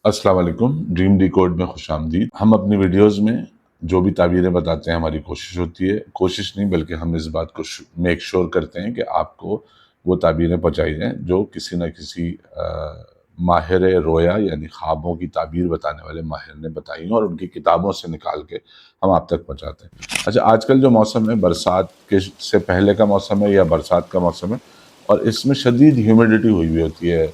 السلام علیکم، dream decode میں خوش آمدید۔ ہم اپنی ویڈیوز میں جو بھی تعبیریں بتاتے ہیں ہماری کوشش ہوتی ہے، کوشش نہیں بلکہ ہم اس بات کو میک شور کرتے ہیں کہ آپ کو وہ تعبیریں پہنچائی جائیں جو کسی نہ کسی ماہر رویا یعنی خوابوں کی تعبیر بتانے والے ماہر نے بتائی ہیں اور ان کی کتابوں سے نکال کے ہم آپ تک پہنچاتے ہیں۔ اچھا، آج کل جو موسم ہے برسات کے سے پہلے کا موسم ہے یا برسات کا موسم ہے، اور اس میں شدید ہیومیڈیٹی ہوئی ہوتی ہے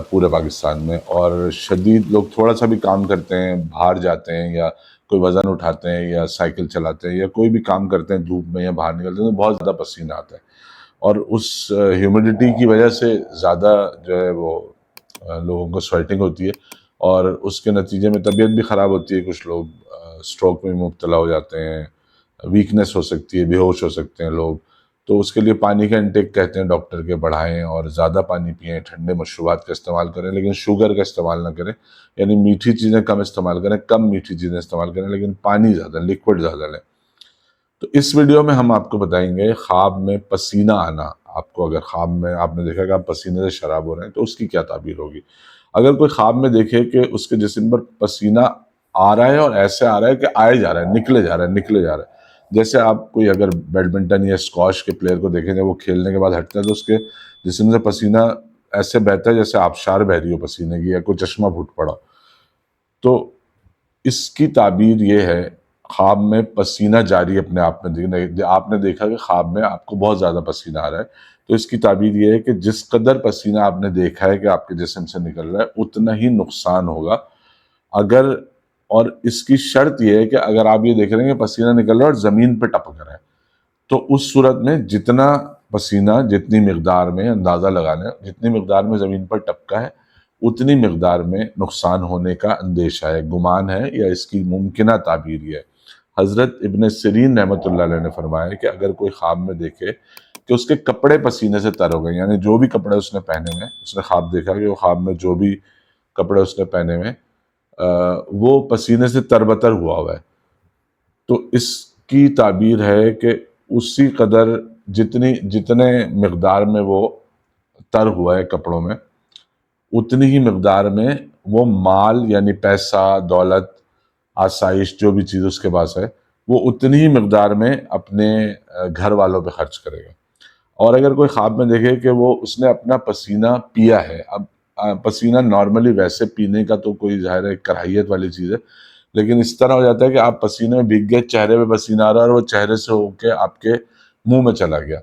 پورے پاکستان میں، اور شدید لوگ تھوڑا سا بھی کام کرتے ہیں، باہر جاتے ہیں یا کوئی وزن اٹھاتے ہیں یا سائیکل چلاتے ہیں یا کوئی بھی کام کرتے ہیں دھوپ میں یا باہر نکلتے ہیں تو بہت زیادہ پسینہ آتا ہے، اور اس ہیومیڈیٹی کی وجہ سے زیادہ جو ہے وہ لوگوں کو سویٹنگ ہوتی ہے، اور اس کے نتیجے میں طبیعت بھی خراب ہوتی ہے۔ کچھ لوگ اسٹروک میں مبتلا ہو جاتے ہیں، ویکنس ہو سکتی ہے، بے ہوش ہو سکتے ہیں لوگ۔ تو اس کے لیے پانی کا انٹیک کہتے ہیں ڈاکٹر کے بڑھائیں اور زیادہ پانی پئیں، ٹھنڈے مشروبات کا استعمال کریں لیکن شوگر کا استعمال نہ کریں، یعنی میٹھی چیزیں کم استعمال کریں، کم میٹھی چیزیں استعمال کریں لیکن پانی زیادہ، لیکوڈ زیادہ لیں۔ تو اس ویڈیو میں ہم آپ کو بتائیں گے خواب میں پسینہ آنا۔ آپ کو اگر خواب میں آپ نے دیکھا کہ آپ پسینے سے شراب ہو رہے ہیں تو اس کی کیا تعبیر ہوگی۔ اگر کوئی خواب میں دیکھے کہ اس کے جسم پر پسینہ آ رہا ہے اور ایسے آ رہا ہے کہ آئے جا رہا ہے، نکلے جا رہا ہے، نکلے جا رہا ہے، جیسے آپ کوئی اگر بیڈمنٹن یا اسکواش کے پلیئر کو دیکھیں جب وہ کھیلنے کے بعد ہٹتا ہے تو اس کے جسم سے پسینہ ایسے بہتا ہے جیسے آبشار بہ رہی ہو پسینے کی یا کوئی چشمہ پھوٹ پڑا۔ تو اس کی تعبیر یہ ہے، خواب میں پسینہ جاری اپنے آپ میں آپ نے دیکھا کہ خواب میں آپ کو بہت زیادہ پسینہ آ رہا ہے، تو اس کی تعبیر یہ ہے کہ جس قدر پسینہ آپ نے دیکھا ہے کہ آپ کے جسم سے نکل رہا ہے اتنا ہی نقصان ہوگا۔ اگر اور اس کی شرط یہ ہے کہ اگر آپ یہ دیکھ رہے ہیں کہ پسینہ نکل رہا ہے اور زمین پہ ٹپک رہا ہے تو اس صورت میں جتنا پسینہ جتنی مقدار میں اندازہ لگانا ہے، جتنی مقدار میں زمین پر ٹپکا ہے اتنی مقدار میں نقصان ہونے کا اندیشہ ہے، گمان ہے، یا اس کی ممکنہ تعبیر یہ ہے۔ حضرت ابن سیرین رحمۃ اللہ علیہ نے فرمایا کہ اگر کوئی خواب میں دیکھے کہ اس کے کپڑے پسینے سے تر ہو گئے، یعنی جو بھی کپڑے اس نے پہنے ہوئے، اس نے خواب دیکھا کہ وہ خواب میں جو بھی کپڑے اس نے پہنے ہوئے وہ پسینے سے تربتر ہوا ہے، تو اس کی تعبیر ہے کہ اسی قدر جتنے مقدار میں وہ تر ہوا ہے کپڑوں میں اتنی ہی مقدار میں وہ مال یعنی پیسہ، دولت، آسائش، جو بھی چیز اس کے پاس ہے وہ اتنی ہی مقدار میں اپنے گھر والوں پہ خرچ کرے گا۔ اور اگر کوئی خواب میں دیکھے کہ وہ اس نے اپنا پسینہ پیا ہے، اب پسینہ نارملی ویسے پینے کا تو کوئی ظاہر ہے کراہیت والی چیز ہے، لیکن اس طرح ہو جاتا ہے کہ آپ پسینے میں بھیگ گئے، چہرے پہ پسینہ آ رہا ہے اور وہ چہرے سے ہو کے آپ کے منہ میں چلا گیا،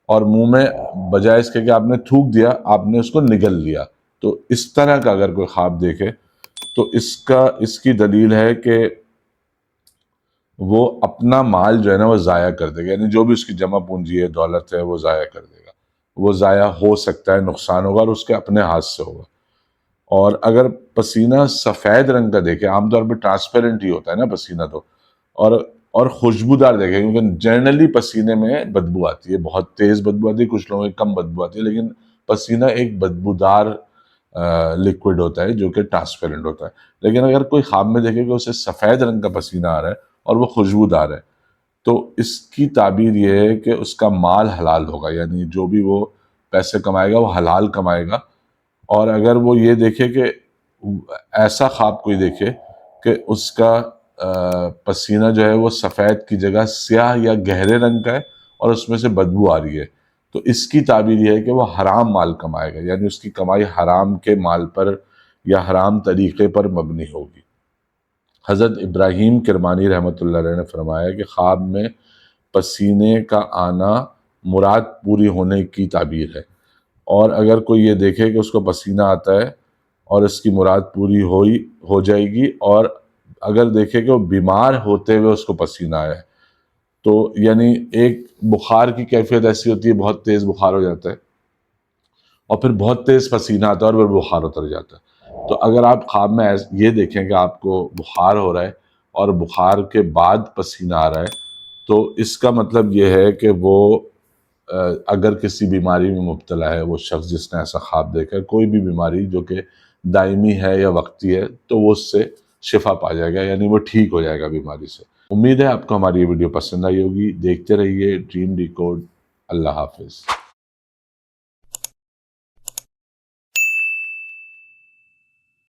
اور منہ میں بجائے اس کے کہ آپ نے تھوک دیا آپ نے اس کو نگل لیا۔ تو اس طرح کا اگر کوئی خواب دیکھے تو اس کی دلیل ہے کہ وہ اپنا مال جو ہے نا وہ ضائع کر دے گا، یعنی جو بھی اس کی جمع پونجی ہے، دولت ہے، وہ ضائع کر دے گا، وہ ضائع ہو سکتا ہے، نقصان ہوگا اور اس کے اپنے ہاتھ سے ہوگا۔ اور اگر پسینہ سفید رنگ کا دیکھے، عام طور پہ ٹرانسپیرنٹ ہی ہوتا ہے نا پسینہ تو، اور خوشبودار دیکھے، کیونکہ جنرلی پسینے میں بدبو آتی ہے، بہت تیز بدبو آتی ہے، کچھ لوگوں کی کم بدبو آتی ہے، لیکن پسینہ ایک بدبودار لیکوڈ ہوتا ہے جو کہ ٹرانسپیرنٹ ہوتا ہے۔ لیکن اگر کوئی خواب میں دیکھے کہ اسے سفید رنگ کا پسینہ آ رہا ہے اور وہ خوشبودار ہے تو اس کی تعبیر یہ ہے کہ اس کا مال حلال ہوگا، یعنی جو بھی وہ پیسے کمائے گا وہ حلال کمائے گا۔ اور اگر وہ یہ دیکھے کہ ایسا خواب کوئی دیکھے کہ اس کا پسینہ جو ہے وہ سفید کی جگہ سیاہ یا گہرے رنگ کا ہے اور اس میں سے بدبو آ رہی ہے، تو اس کی تعبیر یہ ہے کہ وہ حرام مال کمائے گا، یعنی اس کی کمائی حرام کے مال پر یا حرام طریقے پر مبنی ہوگی۔ حضرت ابراہیم کرمانی رحمۃ اللہ علیہ نے فرمایا کہ خواب میں پسینے کا آنا مراد پوری ہونے کی تعبیر ہے، اور اگر کوئی یہ دیکھے کہ اس کو پسینہ آتا ہے اور اس کی مراد پوری ہو جائے گی، اور اگر دیکھے کہ وہ بیمار ہوتے ہوئے اس کو پسینہ آیا ہے تو یعنی ایک بخار کی کیفیت ایسی ہوتی ہے، بہت تیز بخار ہو جاتا ہے اور پھر بہت تیز پسینہ آتا ہے اور پھر بخار اتر جاتا ہے۔ تو اگر آپ خواب میں یہ دیکھیں کہ آپ کو بخار ہو رہا ہے اور بخار کے بعد پسینہ آ رہا ہے تو اس کا مطلب یہ ہے کہ وہ اگر کسی بیماری میں مبتلا ہے، وہ شخص جس نے ایسا خواب دیکھا ہے، کوئی بھی بیماری جو کہ دائمی ہے یا وقتی ہے، تو وہ اس سے شفا پا جائے گا، یعنی وہ ٹھیک ہو جائے گا بیماری سے۔ امید ہے آپ کو ہماری یہ ویڈیو پسند آئی ہوگی۔ دیکھتے رہیے ڈریم ڈیکوڈ۔ اللہ حافظ۔